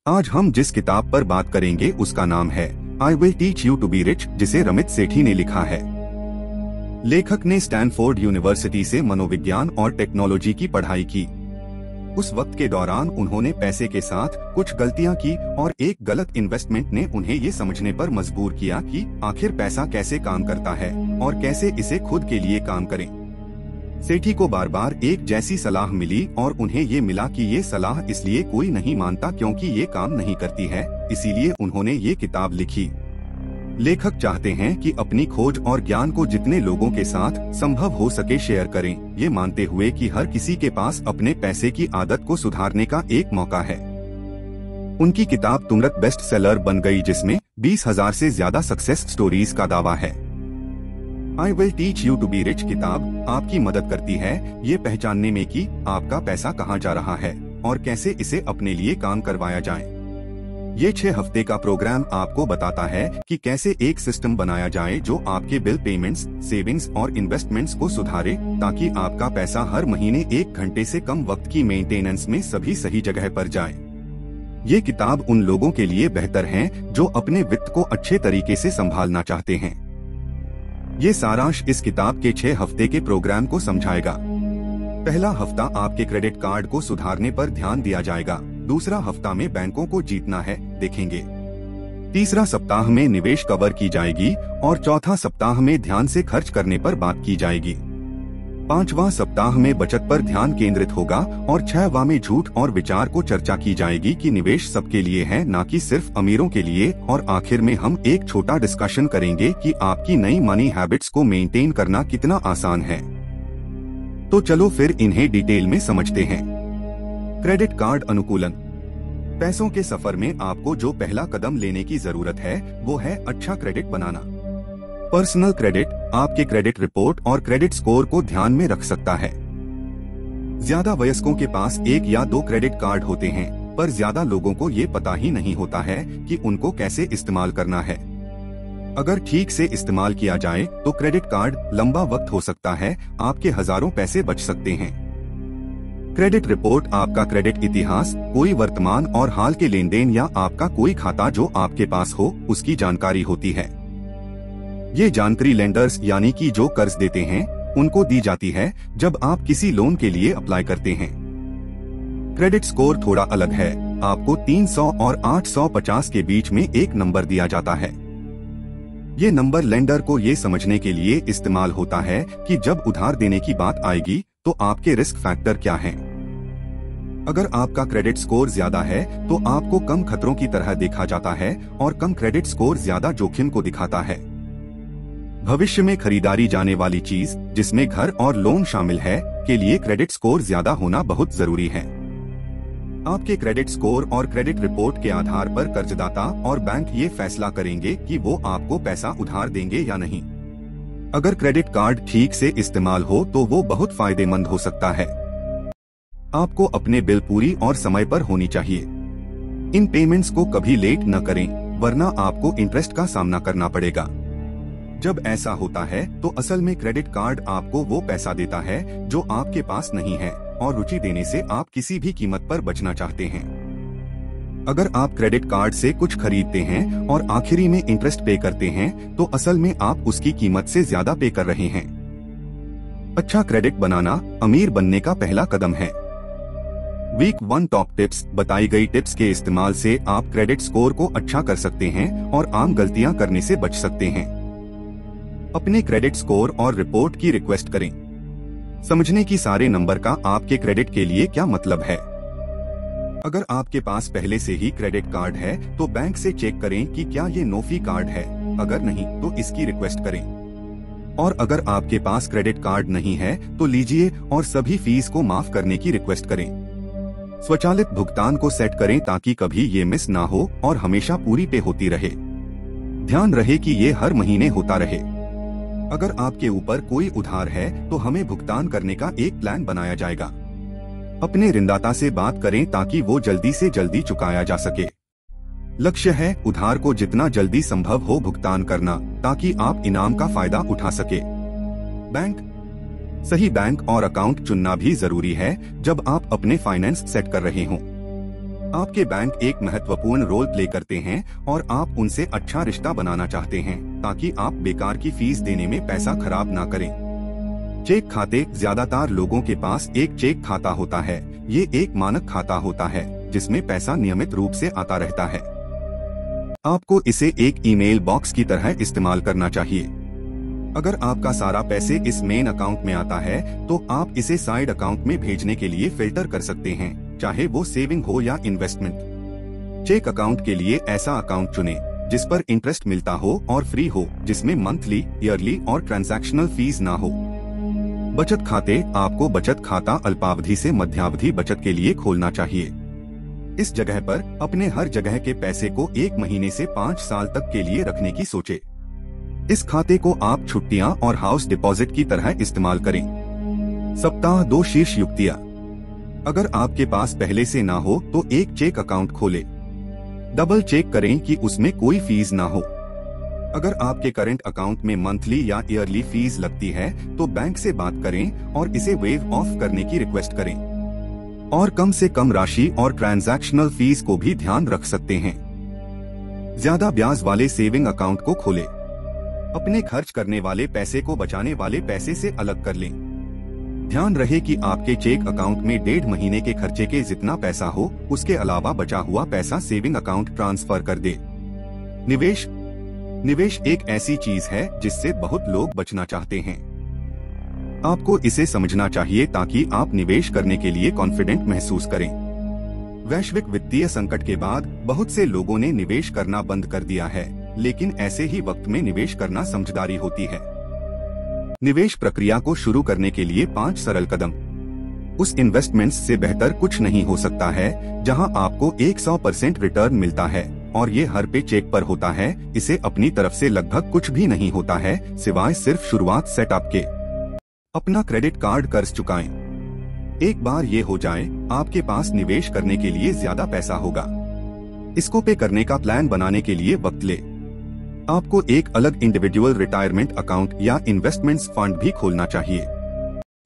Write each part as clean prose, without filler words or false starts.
आज हम जिस किताब पर बात करेंगे उसका नाम है I will teach you to be rich, जिसे रमित सेठी ने लिखा है। लेखक ने स्टैनफोर्ड यूनिवर्सिटी से मनोविज्ञान और टेक्नोलॉजी की पढ़ाई की। उस वक्त के दौरान उन्होंने पैसे के साथ कुछ गलतियां की और एक गलत इन्वेस्टमेंट ने उन्हें ये समझने पर मजबूर किया कि आखिर पैसा कैसे काम करता है और कैसे इसे खुद के लिए काम करें। सेठी को बार बार एक जैसी सलाह मिली और उन्हें ये मिला कि ये सलाह इसलिए कोई नहीं मानता क्योंकि ये काम नहीं करती है, इसीलिए उन्होंने ये किताब लिखी। लेखक चाहते हैं कि अपनी खोज और ज्ञान को जितने लोगों के साथ संभव हो सके शेयर करें, ये मानते हुए कि हर किसी के पास अपने पैसे की आदत को सुधारने का एक मौका है। उनकी किताब तुरंत बेस्ट सेलर बन गई, जिसमें 20,000 से ज्यादा सक्सेस स्टोरीज का दावा है। I will teach you to be rich किताब आपकी मदद करती है ये पहचानने में कि आपका पैसा कहाँ जा रहा है और कैसे इसे अपने लिए काम करवाया जाए। ये 6 हफ्ते का प्रोग्राम आपको बताता है कि कैसे एक सिस्टम बनाया जाए जो आपके बिल पेमेंट्स, सेविंग्स और इन्वेस्टमेंट्स को सुधारे, ताकि आपका पैसा हर महीने 1 घंटे से कम वक्त की मेंटेनेंस में सभी सही जगह पर जाए। ये किताब उन लोगों के लिए बेहतर है जो अपने वित्त को अच्छे तरीके से संभालना चाहते हैं। ये सारांश इस किताब के 6 हफ्ते के प्रोग्राम को समझाएगा। पहला हफ्ता आपके क्रेडिट कार्ड को सुधारने पर ध्यान दिया जाएगा। दूसरा हफ्ता में बैंकों को जीतना है देखेंगे। तीसरा सप्ताह में निवेश कवर की जाएगी और चौथा सप्ताह में ध्यान से खर्च करने पर बात की जाएगी। 5वां सप्ताह में बचत पर ध्यान केंद्रित होगा और 6वां में झूठ और विचार को चर्चा की जाएगी कि निवेश सबके लिए है, न कि सिर्फ अमीरों के लिए। और आखिर में हम एक छोटा डिस्कशन करेंगे कि आपकी नई मनी हैबिट्स को मेंटेन करना कितना आसान है। तो चलो फिर इन्हें डिटेल में समझते हैं। क्रेडिट कार्ड अनुकूलन। पैसों के सफर में आपको जो पहला कदम लेने की जरूरत है वो है अच्छा क्रेडिट बनाना। पर्सनल क्रेडिट आपके क्रेडिट रिपोर्ट और क्रेडिट स्कोर को ध्यान में रख सकता है। ज्यादा वयस्कों के पास 1 या 2 क्रेडिट कार्ड होते हैं, पर ज्यादा लोगों को ये पता ही नहीं होता है कि उनको कैसे इस्तेमाल करना है। अगर ठीक से इस्तेमाल किया जाए तो क्रेडिट कार्ड लंबा वक्त हो सकता है, आपके हजारों पैसे बच सकते हैं। क्रेडिट रिपोर्ट आपका क्रेडिट इतिहास, कोई वर्तमान और हाल के लेन देन या आपका कोई खाता जो आपके पास हो उसकी जानकारी होती है। ये जानकारी लेंडर्स यानी कि जो कर्ज देते हैं उनको दी जाती है जब आप किसी लोन के लिए अप्लाई करते हैं। क्रेडिट स्कोर थोड़ा अलग है, आपको 300 और 850 के बीच में एक नंबर दिया जाता है। ये नंबर लेंडर को ये समझने के लिए इस्तेमाल होता है कि जब उधार देने की बात आएगी तो आपके रिस्क फैक्टर क्या हैं। अगर आपका क्रेडिट स्कोर ज्यादा है तो आपको कम खतरों की तरह देखा जाता है और कम क्रेडिट स्कोर ज्यादा जोखिम को दिखाता है। भविष्य में खरीदारी जाने वाली चीज, जिसमें घर और लोन शामिल है, के लिए क्रेडिट स्कोर ज्यादा होना बहुत जरूरी है। आपके क्रेडिट स्कोर और क्रेडिट रिपोर्ट के आधार पर कर्जदाता और बैंक ये फैसला करेंगे कि वो आपको पैसा उधार देंगे या नहीं। अगर क्रेडिट कार्ड ठीक से इस्तेमाल हो तो वो बहुत फायदेमंद हो सकता है। आपको अपने बिल पूरी और समय पर होनी चाहिए। इन पेमेंट्स को कभी लेट न करें, वरना आपको इंटरेस्ट का सामना करना पड़ेगा। जब ऐसा होता है तो असल में क्रेडिट कार्ड आपको वो पैसा देता है जो आपके पास नहीं है और रुचि देने से आप किसी भी कीमत पर बचना चाहते हैं। अगर आप क्रेडिट कार्ड से कुछ खरीदते हैं और आखिरी में इंटरेस्ट पे करते हैं तो असल में आप उसकी कीमत से ज्यादा पे कर रहे हैं। अच्छा क्रेडिट बनाना अमीर बनने का पहला कदम है। Week 1 top tips. बताई गई टिप्स के इस्तेमाल से आप क्रेडिट स्कोर को अच्छा कर सकते हैं और आम गलतियां करने से बच सकते हैं। अपने क्रेडिट स्कोर और रिपोर्ट की रिक्वेस्ट करें। समझने की सारे नंबर का आपके क्रेडिट के लिए क्या मतलब है। अगर आपके पास पहले से ही क्रेडिट कार्ड है तो बैंक से चेक करें कि क्या ये नो फी कार्ड है। अगर नहीं तो इसकी रिक्वेस्ट करें। और अगर आपके पास क्रेडिट कार्ड नहीं है तो लीजिए और सभी फीस को माफ करने की रिक्वेस्ट करें। स्वचालित भुगतान को सेट करें ताकि कभी ये मिस ना हो और हमेशा पूरी पे होती रहे। ध्यान रहे कि ये हर महीने होता रहे। अगर आपके ऊपर कोई उधार है तो हमें भुगतान करने का एक प्लान बनाया जाएगा। अपने ऋणदाता से बात करें ताकि वो जल्दी से जल्दी चुकाया जा सके। लक्ष्य है उधार को जितना जल्दी संभव हो भुगतान करना, ताकि आप इनाम का फायदा उठा सके। बैंक। सही बैंक और अकाउंट चुनना भी जरूरी है जब आप अपने फाइनेंस सेट कर रहे हों। आपके बैंक एक महत्वपूर्ण रोल प्ले करते हैं और आप उनसे अच्छा रिश्ता बनाना चाहते हैं ताकि आप बेकार की फीस देने में पैसा खराब ना करें। चेक खाते, ज्यादातर लोगों के पास एक चेक खाता होता है। ये एक मानक खाता होता है जिसमें पैसा नियमित रूप से आता रहता है। आपको इसे एक ईमेल बॉक्स की तरह इस्तेमाल करना चाहिए। अगर आपका सारा पैसे इस मेन अकाउंट में आता है तो आप इसे साइड अकाउंट में भेजने के लिए फिल्टर कर सकते हैं, चाहे वो सेविंग हो या इन्वेस्टमेंट। चेक अकाउंट के लिए ऐसा अकाउंट चुनें जिस पर इंटरेस्ट मिलता हो और फ्री हो, जिसमें मंथली, ईयरली और ट्रांजैक्शनल फीस ना हो। बचत खाते, आपको बचत खाता अल्पावधि से मध्यावधि बचत के लिए खोलना चाहिए। इस जगह पर अपने हर जगह के पैसे को 1 महीने से 5 साल तक के लिए रखने की सोचे। इस खाते को आप छुट्टियां और हाउस डिपॉजिट की तरह इस्तेमाल करें। सप्ताह 2 शीर्ष युक्तियां। अगर आपके पास पहले से ना हो तो एक चेक अकाउंट खोलें। डबल चेक करें कि उसमें कोई फीस ना हो। अगर आपके करंट अकाउंट में मंथली या ईयरली फीस लगती है तो बैंक से बात करें और इसे वेव ऑफ करने की रिक्वेस्ट करें। और कम से कम राशि और ट्रांजैक्शनल फीस को भी ध्यान रख सकते हैं। ज्यादा ब्याज वाले सेविंग अकाउंट को खोलें। अपने खर्च करने वाले पैसे को बचाने वाले पैसे से अलग कर लें। ध्यान रहे कि आपके चेक अकाउंट में 1.5 महीने के खर्चे के जितना पैसा हो, उसके अलावा बचा हुआ पैसा सेविंग अकाउंट ट्रांसफर कर दे। निवेश एक ऐसी चीज है जिससे बहुत लोग बचना चाहते हैं। आपको इसे समझना चाहिए ताकि आप निवेश करने के लिए कॉन्फिडेंट महसूस करें। वैश्विक वित्तीय संकट के बाद बहुत से लोगों ने निवेश करना बंद कर दिया है, लेकिन ऐसे ही वक्त में निवेश करना समझदारी होती है। निवेश प्रक्रिया को शुरू करने के लिए 5 सरल कदम। उस इन्वेस्टमेंट्स से बेहतर कुछ नहीं हो सकता है जहां आपको 100% रिटर्न मिलता है और ये हर पे चेक पर होता है। इसे अपनी तरफ से लगभग कुछ भी नहीं होता है सिवाय सिर्फ शुरुआत सेटअप के। अपना क्रेडिट कार्ड कर्ज चुकाएं। एक बार ये हो जाए, आपके पास निवेश करने के लिए ज्यादा पैसा होगा। इसको पे करने का प्लान बनाने के लिए वक्त ले। आपको एक अलग इंडिविजुअल रिटायरमेंट अकाउंट या इन्वेस्टमेंट्स फंड भी खोलना चाहिए।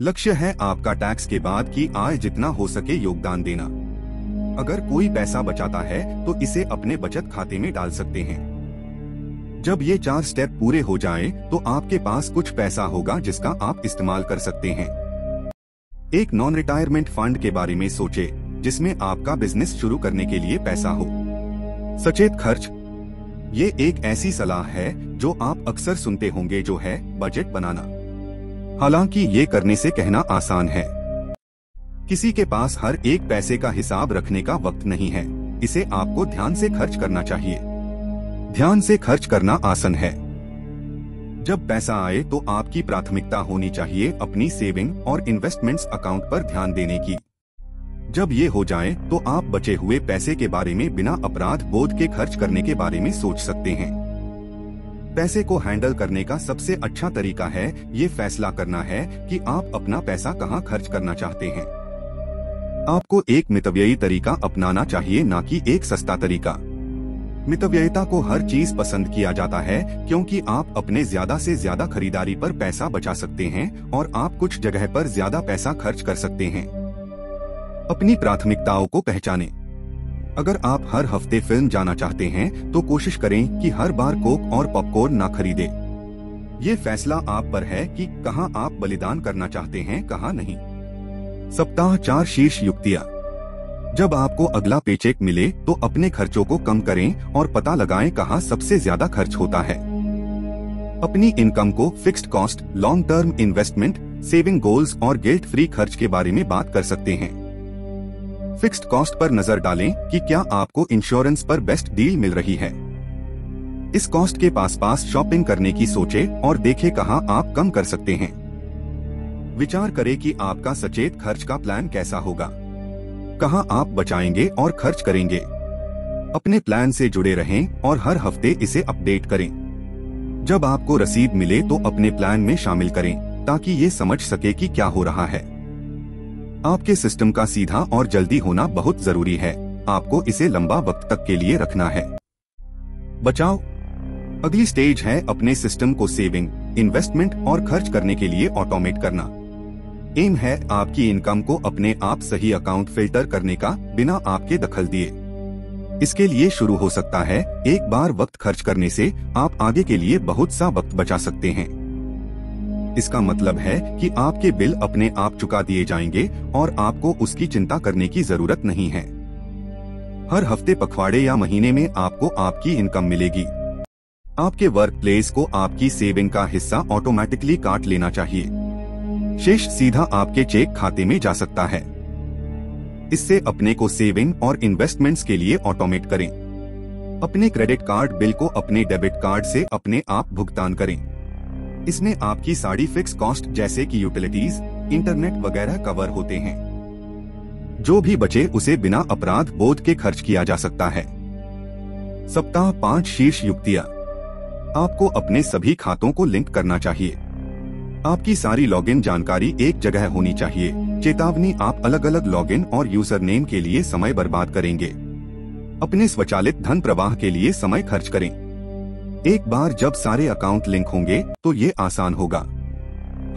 लक्ष्य है आपका टैक्स के बाद की आय जितना हो सके योगदान देना। अगर कोई पैसा बचाता है तो इसे अपने बचत खाते में डाल सकते हैं। जब ये 4 स्टेप पूरे हो जाएं, तो आपके पास कुछ पैसा होगा जिसका आप इस्तेमाल कर सकते हैं। एक नॉन रिटायरमेंट फंड के बारे में सोचे जिसमें आपका बिजनेस शुरू करने के लिए पैसा हो। सचेत खर्च, ये एक ऐसी सलाह है जो आप अक्सर सुनते होंगे, जो है बजट बनाना। हालांकि ये करने से कहना आसान है। किसी के पास हर एक पैसे का हिसाब रखने का वक्त नहीं है। इसे आपको ध्यान से खर्च करना चाहिए। ध्यान से खर्च करना आसान है। जब पैसा आए तो आपकी प्राथमिकता होनी चाहिए अपनी सेविंग और इन्वेस्टमेंट्स अकाउंट पर ध्यान देने की। जब ये हो जाए तो आप बचे हुए पैसे के बारे में बिना अपराध बोध के खर्च करने के बारे में सोच सकते हैं। पैसे को हैंडल करने का सबसे अच्छा तरीका है ये फैसला करना है कि आप अपना पैसा कहां खर्च करना चाहते हैं। आपको एक मितव्ययी तरीका अपनाना चाहिए, ना कि एक सस्ता तरीका। मितव्ययिता को हर चीज पसंद किया जाता है क्योंकि आप अपने ज्यादा से ज्यादा खरीदारी पर पैसा बचा सकते हैं और आप कुछ जगह पर ज्यादा पैसा खर्च कर सकते हैं। अपनी प्राथमिकताओं को पहचानें। अगर आप हर हफ्ते फिल्म जाना चाहते हैं तो कोशिश करें कि हर बार कोक और पॉपकॉर्न ना खरीदें। ये फैसला आप पर है कि कहां आप बलिदान करना चाहते हैं, कहां नहीं। सप्ताह 4 शीर्ष युक्तियां। जब आपको अगला पेचेक मिले तो अपने खर्चों को कम करें और पता लगाएं कहां सबसे ज्यादा खर्च होता है। अपनी इनकम को fixed cost, long term investment, saving goals और गिल्ट फ्री खर्च के बारे में बात कर सकते हैं। फिक्स्ड कॉस्ट पर नजर डालें कि क्या आपको इंश्योरेंस पर बेस्ट डील मिल रही है। इस कॉस्ट के पास शॉपिंग करने की सोचें और देखें कहां आप कम कर सकते हैं। विचार करें कि आपका सचेत खर्च का प्लान कैसा होगा, कहां आप बचाएंगे और खर्च करेंगे। अपने प्लान से जुड़े रहें और हर हफ्ते इसे अपडेट करें। जब आपको रसीद मिले तो अपने प्लान में शामिल करें ताकि ये समझ सके कि क्या हो रहा है। आपके सिस्टम का सीधा और जल्दी होना बहुत जरूरी है। आपको इसे लंबा वक्त तक के लिए रखना है। बचाओ। अगली स्टेज है अपने सिस्टम को सेविंग, इन्वेस्टमेंट और खर्च करने के लिए ऑटोमेट करना। एम है आपकी इनकम को अपने आप सही अकाउंट फिल्टर करने का, बिना आपके दखल दिए। इसके लिए शुरू हो सकता है, एक बार वक्त खर्च करने से आप आगे के लिए बहुत सा वक्त बचा सकते हैं। इसका मतलब है कि आपके बिल अपने आप चुका दिए जाएंगे और आपको उसकी चिंता करने की जरूरत नहीं है। हर हफ्ते, पखवाड़े या महीने में आपको आपकी इनकम मिलेगी। आपके वर्क प्लेस को आपकी सेविंग का हिस्सा ऑटोमेटिकली काट लेना चाहिए। शेष सीधा आपके चेक खाते में जा सकता है। इससे अपने को सेविंग और इन्वेस्टमेंट्स के लिए ऑटोमेट करें। अपने क्रेडिट कार्ड बिल को अपने डेबिट कार्ड से अपने आप भुगतान करें। इसमें आपकी सारी फिक्स कॉस्ट जैसे कि यूटिलिटीज, इंटरनेट वगैरह कवर होते हैं। जो भी बचे उसे बिना अपराध बोध के खर्च किया जा सकता है। सप्ताह 5 शीर्ष युक्तियां। आपको अपने सभी खातों को लिंक करना चाहिए। आपकी सारी लॉगिन जानकारी एक जगह होनी चाहिए। चेतावनी, आप अलग अलग लॉगिन और यूजर नेम के लिए समय बर्बाद करेंगे। अपने स्वचालित धन प्रवाह के लिए समय खर्च करें। एक बार जब सारे अकाउंट लिंक होंगे तो ये आसान होगा।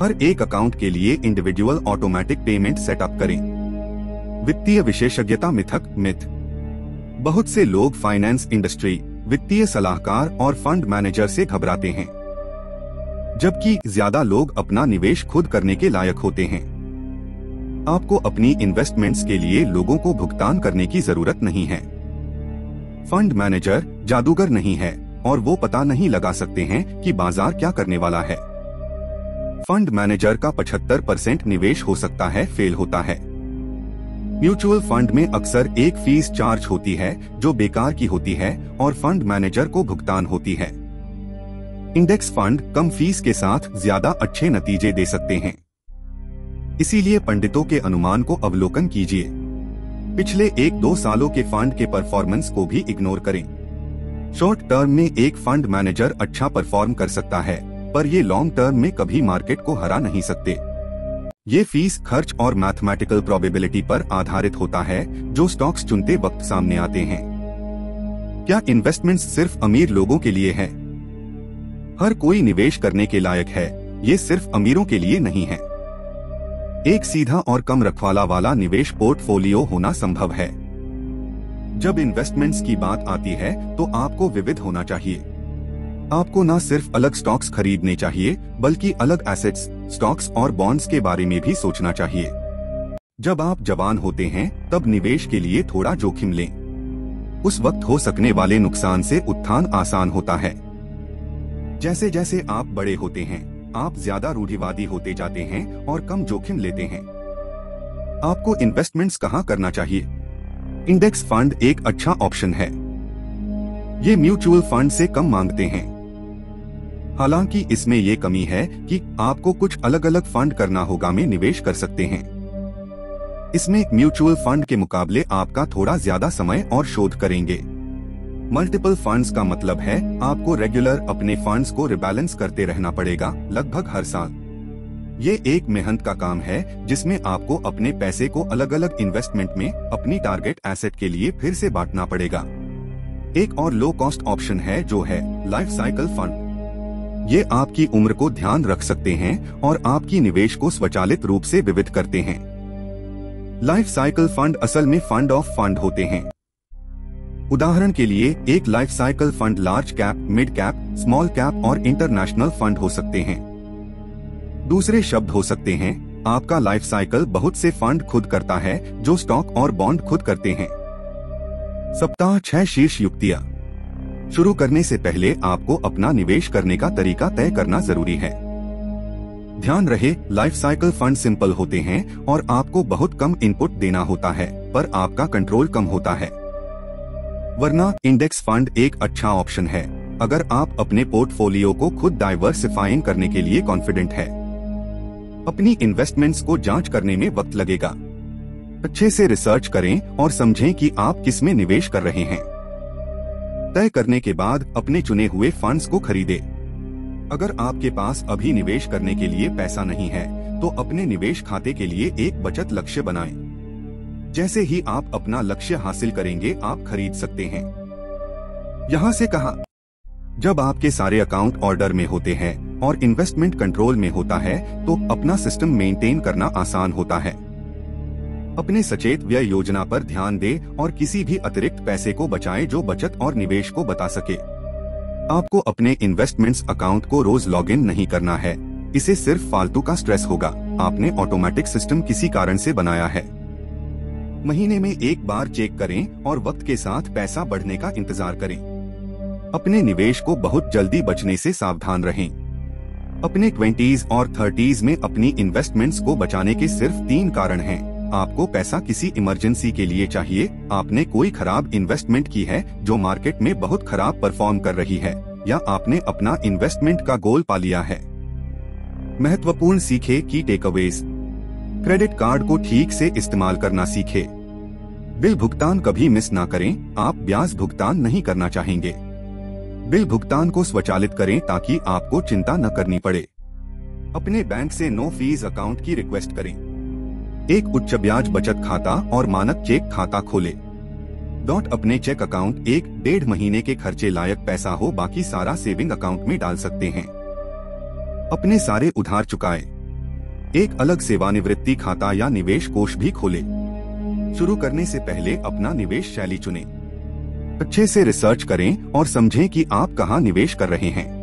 हर एक अकाउंट के लिए इंडिविजुअल ऑटोमेटिक पेमेंट सेटअप करें। वित्तीय विशेषज्ञता मिथ। बहुत से लोग फाइनेंस इंडस्ट्री, वित्तीय सलाहकार और फंड मैनेजर से घबराते हैं, जबकि ज्यादा लोग अपना निवेश खुद करने के लायक होते हैं। आपको अपनी इन्वेस्टमेंट्स के लिए लोगों को भुगतान करने की जरूरत नहीं है। फंड मैनेजर जादूगर नहीं है और वो पता नहीं लगा सकते हैं कि बाजार क्या करने वाला है। फंड मैनेजर का 75% निवेश हो सकता है फेल होता है। म्यूचुअल फंड में अक्सर एक फीस चार्ज होती है जो बेकार की होती है और फंड मैनेजर को भुगतान होती है। इंडेक्स फंड कम फीस के साथ ज्यादा अच्छे नतीजे दे सकते हैं। इसीलिए पंडितों के अनुमान को अवलोकन कीजिए। पिछले 1-2 सालों के फंड के परफॉर्मेंस को भी इग्नोर करें। शॉर्ट टर्म में एक फंड मैनेजर अच्छा परफॉर्म कर सकता है, पर ये लॉन्ग टर्म में कभी मार्केट को हरा नहीं सकते। ये फीस खर्च और मैथमेटिकल प्रोबेबिलिटी पर आधारित होता है जो स्टॉक्स चुनते वक्त सामने आते हैं। क्या इन्वेस्टमेंट्स सिर्फ अमीर लोगों के लिए है? हर कोई निवेश करने के लायक है, ये सिर्फ अमीरों के लिए नहीं है। एक सीधा और कम रखवाला वाला निवेश पोर्टफोलियो होना संभव है। जब इन्वेस्टमेंट्स की बात आती है तो आपको विविध होना चाहिए। आपको न सिर्फ अलग स्टॉक्स खरीदने चाहिए, बल्कि अलग एसेट्स, स्टॉक्स और बॉन्ड्स के बारे में भी सोचना चाहिए। जब आप जवान होते हैं तब निवेश के लिए थोड़ा जोखिम लें। उस वक्त हो सकने वाले नुकसान से उत्थान आसान होता है। जैसे जैसे आप बड़े होते हैं, आप ज्यादा रूढ़िवादी होते जाते हैं और कम जोखिम लेते हैं। आपको इन्वेस्टमेंट्स कहाँ करना चाहिए? इंडेक्स फंड एक अच्छा ऑप्शन है। ये म्यूचुअल फंड से कम मांगते हैं। हालांकि इसमें ये कमी है कि आपको कुछ अलग अलग फंड करना होगा में निवेश कर सकते हैं। इसमें म्यूचुअल फंड के मुकाबले आपका थोड़ा ज्यादा समय और शोध करेंगे। मल्टीपल फंड्स का मतलब है आपको रेगुलर अपने फंड्स को रिबैलेंस करते रहना पड़ेगा, लगभग हर साल। ये एक मेहनत का काम है जिसमें आपको अपने पैसे को अलग अलग इन्वेस्टमेंट में अपनी टारगेट एसेट के लिए फिर से बांटना पड़ेगा। एक और लो कॉस्ट ऑप्शन है जो है लाइफ साइकिल फंड। ये आपकी उम्र को ध्यान रख सकते हैं और आपकी निवेश को स्वचालित रूप से विविध करते हैं। लाइफ साइकिल फंड असल में फंड ऑफ फंड होते हैं। उदाहरण के लिए एक life cycle fund large cap, mid cap, small cap और इंटरनेशनल फंड हो सकते हैं। दूसरे शब्द हो सकते हैं, आपका लाइफ साइकिल बहुत से फंड खुद करता है जो स्टॉक और बॉन्ड खुद करते हैं। सप्ताह 6 शीर्ष युक्तियां। शुरू करने से पहले आपको अपना निवेश करने का तरीका तय करना जरूरी है। ध्यान रहे, लाइफ साइकिल फंड सिंपल होते हैं और आपको बहुत कम इनपुट देना होता है, पर आपका कंट्रोल कम होता है। वरना इंडेक्स फंड एक अच्छा ऑप्शन है अगर आप अपने पोर्टफोलियो को खुद डाइवर्सिफाइंग करने के लिए कॉन्फिडेंट है। अपनी इन्वेस्टमेंट्स को जांच करने में वक्त लगेगा। अच्छे से रिसर्च करें और समझें कि आप किस में निवेश कर रहे हैं। तय करने के बाद अपने चुने हुए फंड्स को खरीदें। अगर आपके पास अभी निवेश करने के लिए पैसा नहीं है तो अपने निवेश खाते के लिए एक बचत लक्ष्य बनाएं। जैसे ही आप अपना लक्ष्य हासिल करेंगे आप खरीद सकते हैं। यहाँ से कहा, जब आपके सारे अकाउंट ऑर्डर में होते हैं और इन्वेस्टमेंट कंट्रोल में होता है तो अपना सिस्टम मेंटेन करना आसान होता है। अपने सचेत व्यय योजना पर ध्यान दें और किसी भी अतिरिक्त पैसे को बचाएं जो बचत और निवेश को बता सके। आपको अपने इन्वेस्टमेंट्स अकाउंट को रोज लॉगिन नहीं करना है, इसे सिर्फ फालतू का स्ट्रेस होगा। आपने ऑटोमेटिक सिस्टम किसी कारण से बनाया है। महीने में एक बार चेक करें और वक्त के साथ पैसा बढ़ने का इंतजार करें। अपने निवेश को बहुत जल्दी बचने से सावधान रहें। अपने 20s और 30s में अपनी इन्वेस्टमेंट्स को बचाने के सिर्फ 3 कारण हैं। आपको पैसा किसी इमरजेंसी के लिए चाहिए, आपने कोई खराब इन्वेस्टमेंट की है जो मार्केट में बहुत खराब परफॉर्म कर रही है, या आपने अपना इन्वेस्टमेंट का गोल पा लिया है। महत्वपूर्ण सीखे की टेकअवेज। क्रेडिट कार्ड को ठीक से इस्तेमाल करना सीखे। बिल भुगतान कभी मिस ना करें, आप ब्याज भुगतान नहीं करना चाहेंगे। बिल भुगतान को स्वचालित करें ताकि आपको चिंता न करनी पड़े। अपने बैंक से नो फीस अकाउंट की रिक्वेस्ट करें। एक उच्च ब्याज बचत खाता और मानक चेक खाता खोले। अपने चेक अकाउंट 1-1.5 महीने के खर्चे लायक पैसा हो, बाकी सारा सेविंग अकाउंट में डाल सकते हैं। अपने सारे उधार चुकाएं। एक अलग सेवानिवृत्ति खाता या निवेश कोष भी खोले। शुरू करने से पहले अपना निवेश शैली चुनें। अच्छे से रिसर्च करें और समझें कि आप कहां निवेश कर रहे हैं।